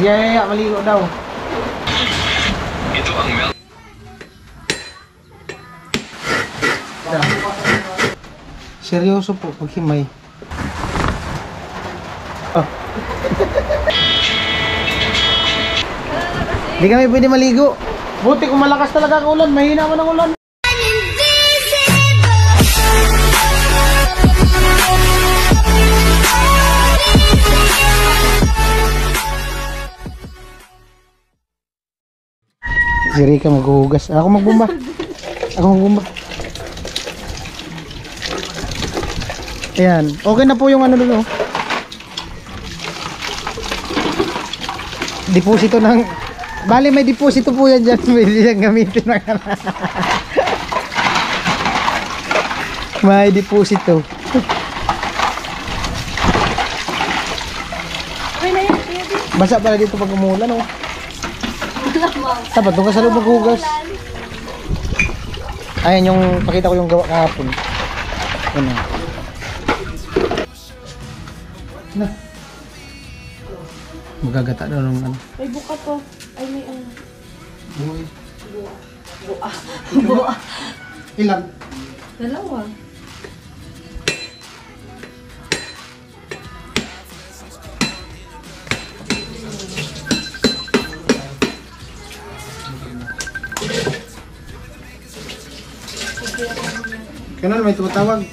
Yaya, maligo daw. Ito ang milk. Seryoso po pag himay. Oh. Hindi kami pwede maligo. Buti kung malakas talaga ang ulan, mahina man ang ulan. Si Rika maghuhugas. Ako magbumba. Ako magbumba. Ayan. Okay na po yung ano doon. Deposito ng... Bali may deposito po yan dyan. Pwede yan gamitin na ka na. May deposito. Basa pala dito pag umulan, oh. Dapat doon ka sa loob maghugas. Ayan yung pakita ko yung gawa kahapon. Ano? Na. Magagata daw ng ano. May buka to. Ay may ano. Buhay. Buka. Buka. Ilan? Dalawa. Kanon may tumatawag.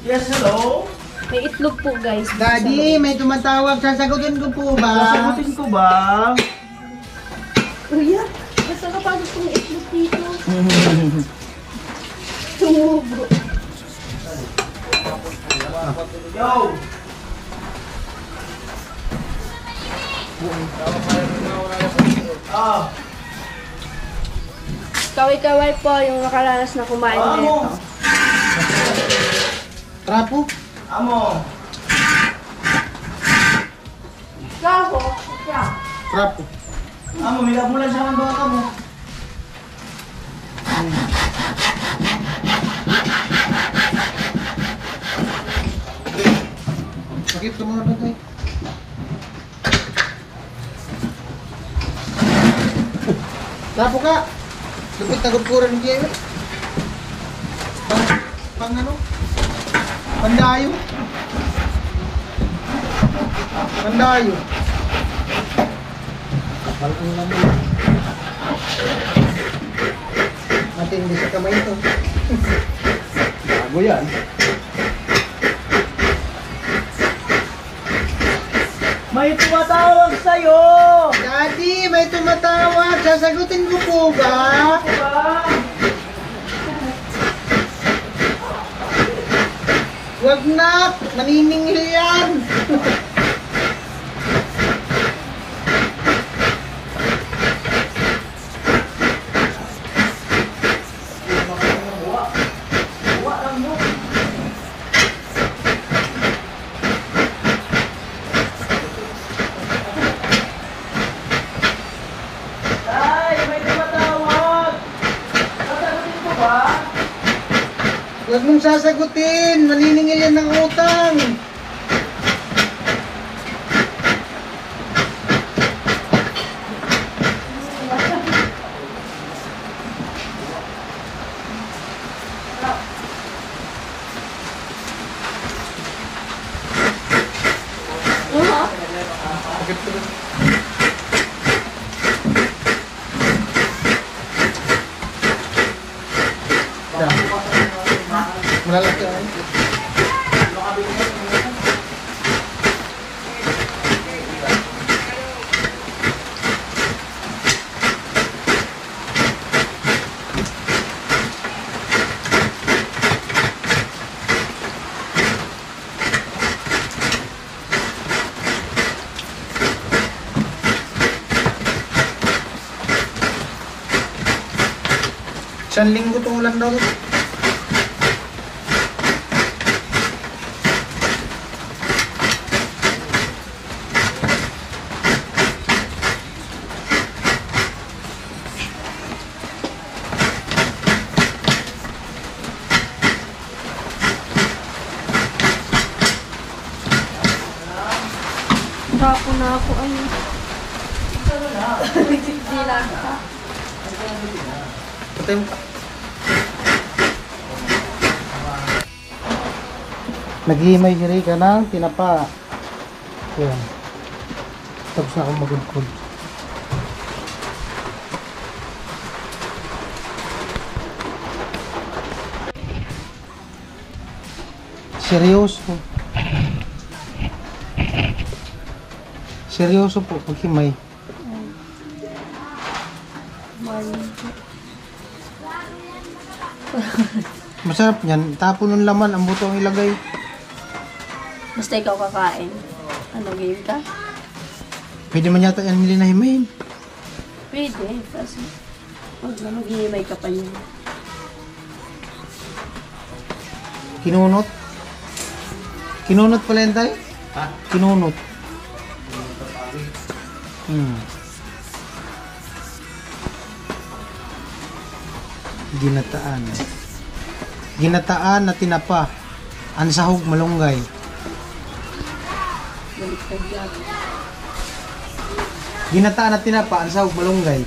Yes, hello? May itlog po guys. Daddy, may tumatawag. Sasagutin ko po ba? Sasagutin ko ba? Kuya, basta kapasok ko may itlog dito. Tumubo. Yo! Ah! Kaway-kaway po yung nakaranas na kumain nito. Trapo? Amo! Kaho, siya. Trapo. Amo, may labulan siya ang baka mo. Sakit ka mga bagay. Trapo ka! Lupit na gudkuran ng Jewel. Pang ano? Pandayo. Pandayo. Kapal ang laman. Matindi sa kamay ito. Bago yan. May tumatawag sa'yo! Daddy, may tumatawag. Sasagutin ko po ba? Wag na! Maniningil yan! Ay, may tumatawag! Sasagutin ko ba? Huwag mong sasagutin! Maniningil yan ng utang! Malalaki yan. Isang linggo itong ulan daw. Tapo na ako ay. Hindi lang. Patay mo. Naghihimay si Rika ng tinapa. Yan. Tapos na akong magudkod. Seryoso. Seryoso po paghimay. Masarap yan. Tapo ng laman. Ang buto ang ilagay. Basta ikaw kakain. Ano, game ka? Pwede man yata yan nila nahimayin. Pwede. Kasi wag na maghihimay ka pa yun. Kinunot. Kinunot pala yan tayo? Ha? Kinunot. Ginataan. Ginataan na tinapa. Ang sahog malunggay. Baliktad yan. Ginataan na tinapa. Ang sahog malunggay.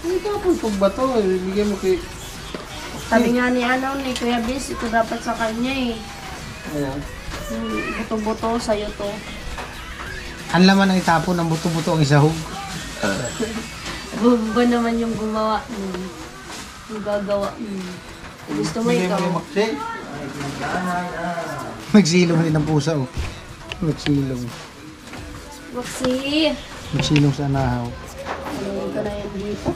Ay, tapon pag ba ito? Bigyan mo kay... Sabi nga ni ni Kuya Bis, ito dapat sa kanya eh. Ayan. Buto-buto sa'yo to. Ang laman ang itapon ng buto-buto ang isahog. Ba naman yung gumawa. Yung gagawa. Gusto mo ikaw? Magsilong rin ang pusa oh. Magsilong. Roxy! Magsilong sa anahaw. Ano ka na yan dito?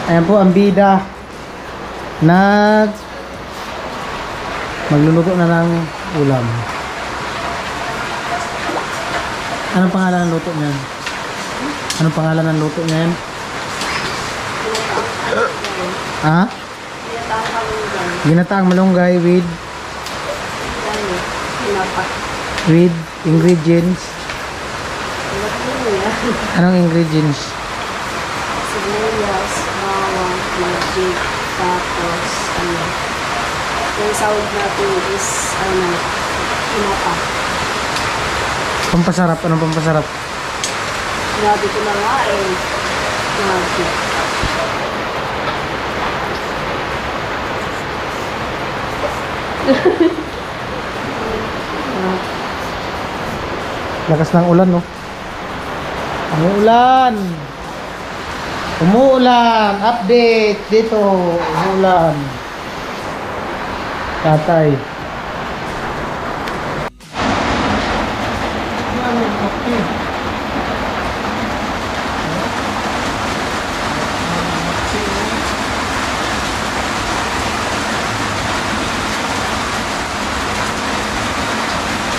Ayan po ang bida. Magluluto na ng ulam. Anong pangalan ng luto niyan? Anong pangalan ng luto niyan? Ha? Ginataang malunggay with ingredients. Anong ingredients? Sibuyas, bawang, magic, tapos ano. Yung sahog natin is pinapa. Pampasarap. Anong pampasarap? Grabe ko na nga eh. Grabe. Lakas ng ulan, no? Umuulan! Umuulan! Update! Dito! Umuulan! Tatay.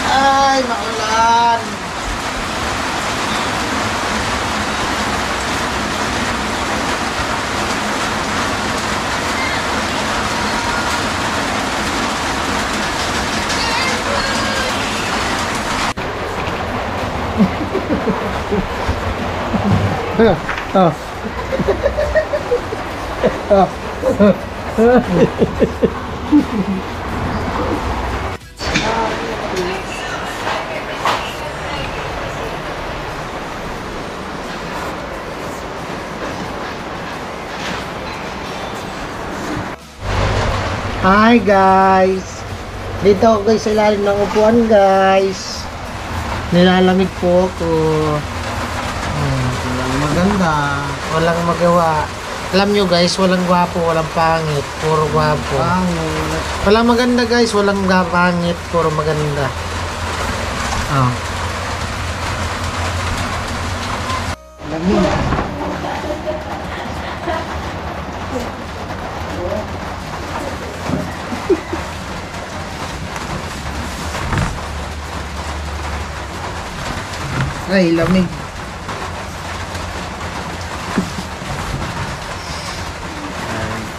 Ay, maulan! Oh. Hi guys! Dito ako guys sa ilalim ng upuan guys. Nilalamig po ako. Walang maganda, walang magawa. Alam nyo guys, walang gwapo, walang pangit, puro gwapo. Walang maganda guys, walang pangit, puro maganda. Oh. Lamig. Ay, lamig.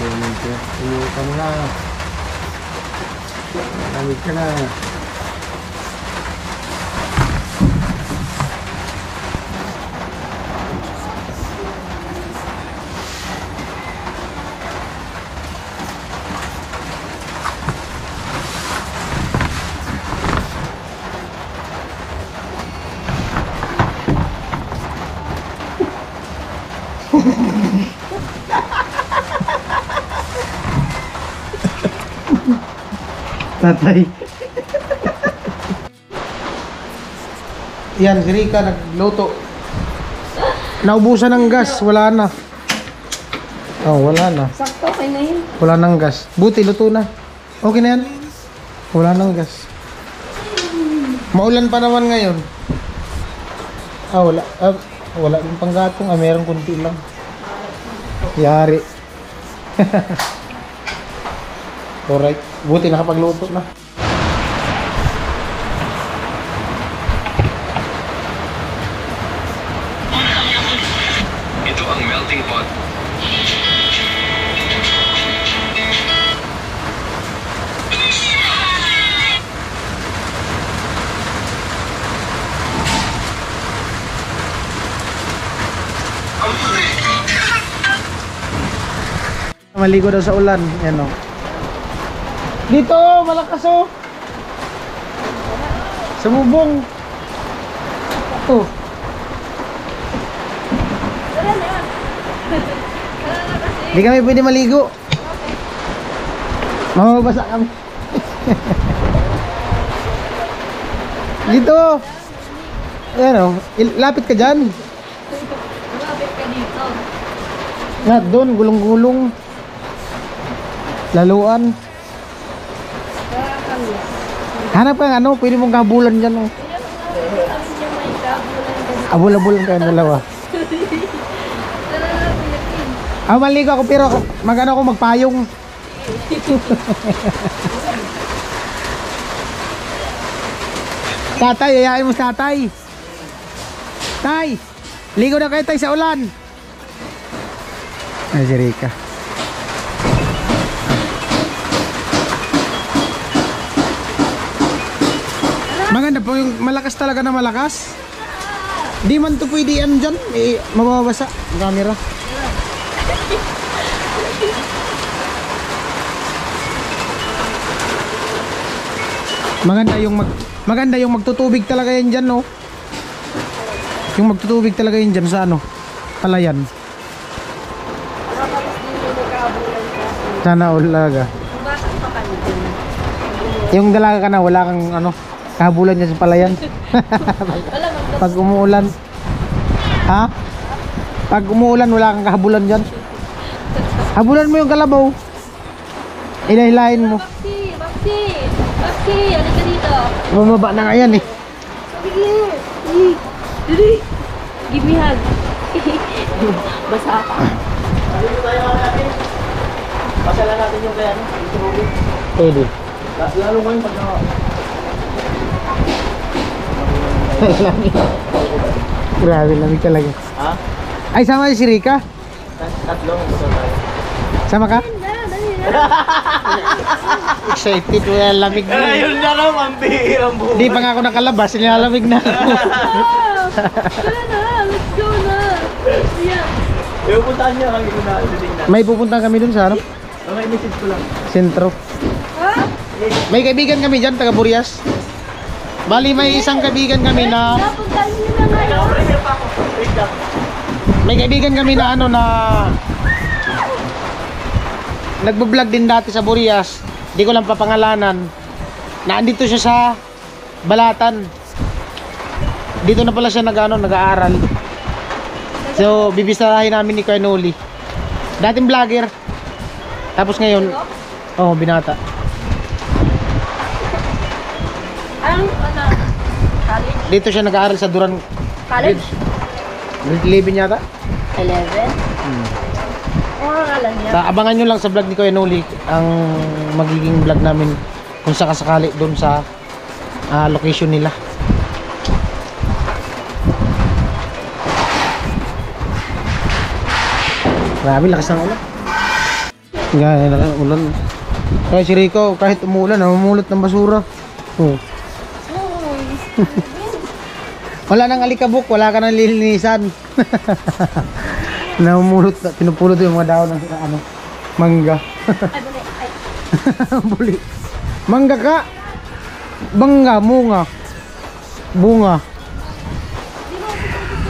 Tumulong ka na. Lamig ka na. Tatay. Yan, si Rika nagluto. Naubusan ng gas, wala na. Oh, wala na. Sakto, okay na yun. Wala nang gas. Buti, luto na. Okay na yan. Wala nang gas. Maulan pa naman ngayon. Wala. Wala yung panggatong. Meron kunti lang. Yari. Alright. Buti nakapagluto na. Ito ang melting pot. Maligo daw sa ulan. Yan o. Dito, malakas o. Sa bubong. Ito. Hindi kami pwede maligo. Mamabasa kami. Dito. Ayan o. Lapit ka dyan. Lumapit ka dito. Nga doon, gulong-gulong. Laluan. Hanap ka ano, pwede mong kabulan dyan oh. Abul-abulan kayo dalawa. Maligo ako pero magano ako magpayong. Tatay, ayayin mo sa tatay. Tay, ligo na kayo tay sa ulan. Ay, si Rika. Maganda po yung malakas talaga na malakas. Di man to pwede yan dyan. Mababasa ang camera. Maganda yung magtutubig talaga yan dyan, no? Yung magtutubig talaga yan dyan sa ano? Palayan. Sana all talaga. Yung dalaga ka na, wala kang ano, kahabulan niya sa palayan. Pag umuulan. Ha? Pag umuulan, wala kang kahabulan dyan. Habulan mo yung kalabaw. Ilahilahin mo. Bakti, ano ka dito? Bumaba na nga yan eh. Dali. Give me hug. Basa ka. Dito tayo mga natin. Pasalan natin yung kaya, yung tubig. Pwede. Lalo ngayon pag Lamig. Grabe, lamig talaga. Ha? Ay, sama si Rika? Tatlong gusto tayo. Sama ka? Dali na. Excited, wala lamig na. Ayun na naman, bihirang buhay. Hindi pa nga ako nakalabas, nilalamig na ako. Tara na, let's go na. Yeah. Pupuntahan niya kami kung nakasating na. May pupunta kami dun sa ano? Okay, message ko lang. Sentro. Ha? May kaibigan kami dyan, taga Burias. Bali, may isang kaibigan kami na... Napuntahan niyo na ngayon. Premier pa ako. Wait lang. May kaibigan kami na ano na... Nagbo-vlog din dati sa Burias. Hindi ko lang papangalanan. Naandito siya sa Balatan. Dito na pala siya nag-aaral. So, bibisitahin namin ni Kuya Noli. Dating vlogger. Tapos ngayon, binata. Anong, college? Dito siya nag-aaral sa Duran College? Grade 11 yata. 11? Ang pangalan niya? Abangan nyo lang sa vlog ni Kuya Noli ang magiging vlog namin kung sakasakali doon sa location nila. Grabe, lakas ng ulan. Yan, ulan. Kaya si Rico, kahit umulan, namumulot ng basura. Oh. Uy. Wala nang alikabok, wala ka nang lilinisan. Namumulot, pinupulot yung mga daon ng ano, mangga. Ay, bali. Ay. Buli. Mangga ka. Bangga, munga. Bunga.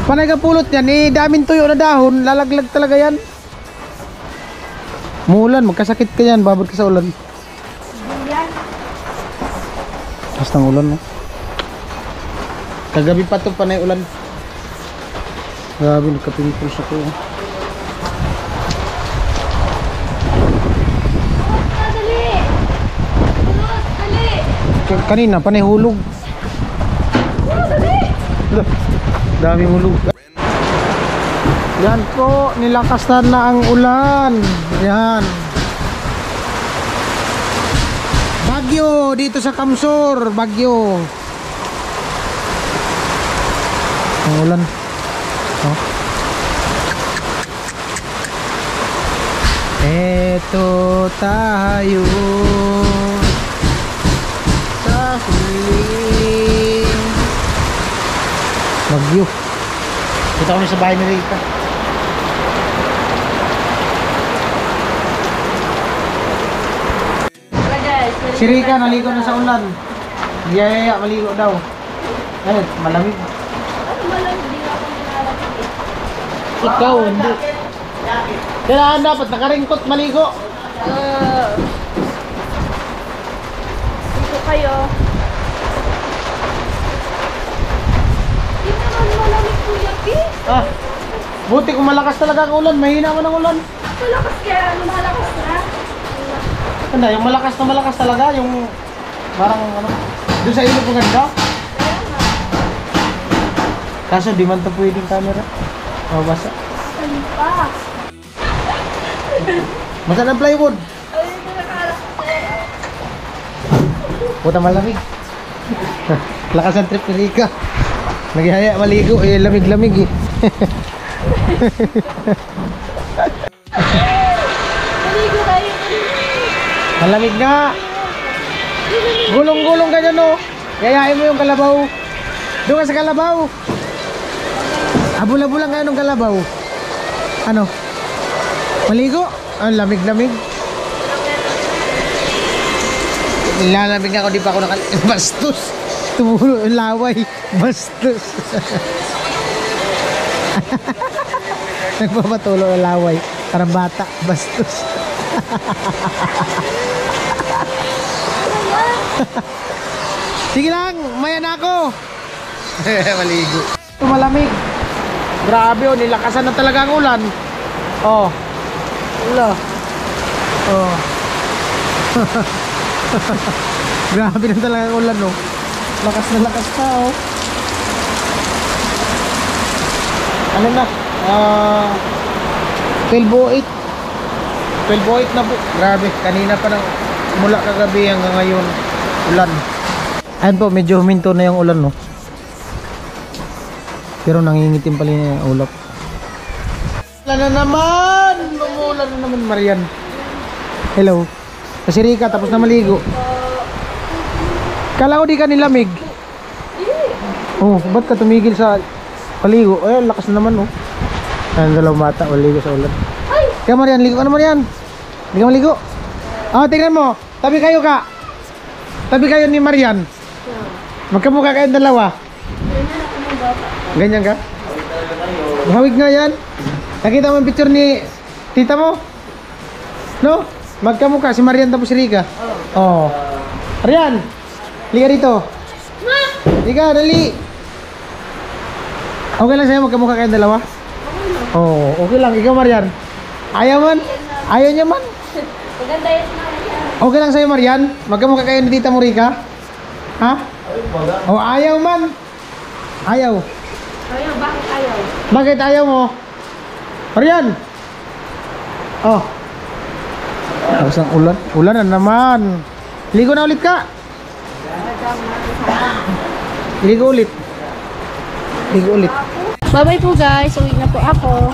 Panay ka pulot yan, eh daming tuyo na dahon, lalaglag talaga yan. Muulan, magkasakit ka yan, babad ka sa ulan. Yan. Basta ng ulan, no? Kagabi pa ito, panay ulan. Grabe, nagka-pimples ako. Dali. Dali. Kanina, panay hulog. Daming hulog. Yan po, nilakasan na ang ulan. Yan. Bagyo dito sa Kamsur, bagyo. Ang ulan. Oh. Eto tayo sa huling bagyo. Kita kami sa bahay ni Rita. Si Rika naligo na sa ulan. Yaya, maligo daw. Ayun, malamig. Ano malang hindi ako nilalapit eh. Ikaw, hindi. Kailangan dapat nakaringkot maligo. Dito kayo. Hindi naman malamig Kuya P. Ah, buti kung malakas talaga ang ulan. Mahina man ang ulan. Malakas kaya, ano malakas na? Ano, yung malakas na malakas talaga. Yung parang ano, doon sa ilog maganda. Kaya nga. Kaso di man ito pwedeng camera. Mabasa. Ano pa? Masa na plywood. Ay, hindi nakalak eh. Puta malamig. Lakas ang trip ni Rika. Naghihaya maligo. Eh, lamig-lamig eh. Maligo kayo. Malamig nga. Gulong-gulong ka dyan, oh. Yayain mo yung kalabaw. Doon ka sa kalabaw. Abula-bulang ka ng kalabaw. Ano? Maligo? Ang lamig-lamig. Nilalamig ako, di pa ako bastos. Tumulo yung laway. Bastos. Nagpapatulo yung laway. Parang bata. Bastos. Sige lang, maya na ako. Maligo. Malamig. Grabe, oh, nilakasan na talaga ang ulan. Oh. Wala. Oh. Grabe na talaga ang ulan, oh. Lakas na lakas pa, oh. Ano na? 12:08. 12:08 na po. Grabe, kanina pa nang mula kagabi hanggang ngayon ulan. Ayun po, medyo huminto na yung ulan, no. Pero nangingitim pala yung ulap. Ulan na naman! Umulan na naman, Marian. Hello. Kasi Rika, tapos na maligo. Kala ko di ka nilamig. Oh, ba't ka tumigil sa paligo? Ay, lakas na naman, oh. Ang dalawang bata, maligo sa ulan. Kaya Marian, ligo ka na Marian. Hindi ka maligo. Ah, tingnan mo. Tabi kayo ka. Tabi kayo ni Marian. Magkamukha kayong dalawa. Ganyan ka? Mahawig nga yan. Nakita mo yung picture ni tita mo? No? Magkamukha si Marian tapos si Rika. Oh. Marian, liga dito. Liga, dali. Okay lang sa'yo magkamukha kayong dalawa? Oh, okay lang. Ikaw Marian. Ayaw man? Ayaw niya man? Maganda yun na yan. Okay lang sa'yo Marian? Magkamukha kayo ni tita mo Rika? Ha? Oh, ayaw man? Ayaw. Ayaw, bakit ayaw? Bakit ayaw mo? Marian! Oh. Tapos ang ulan. Ulan na naman. Ligo na ulit ka. Ligo ulit. Ligo ulit. Bye-bye po guys. Uwi na po ako.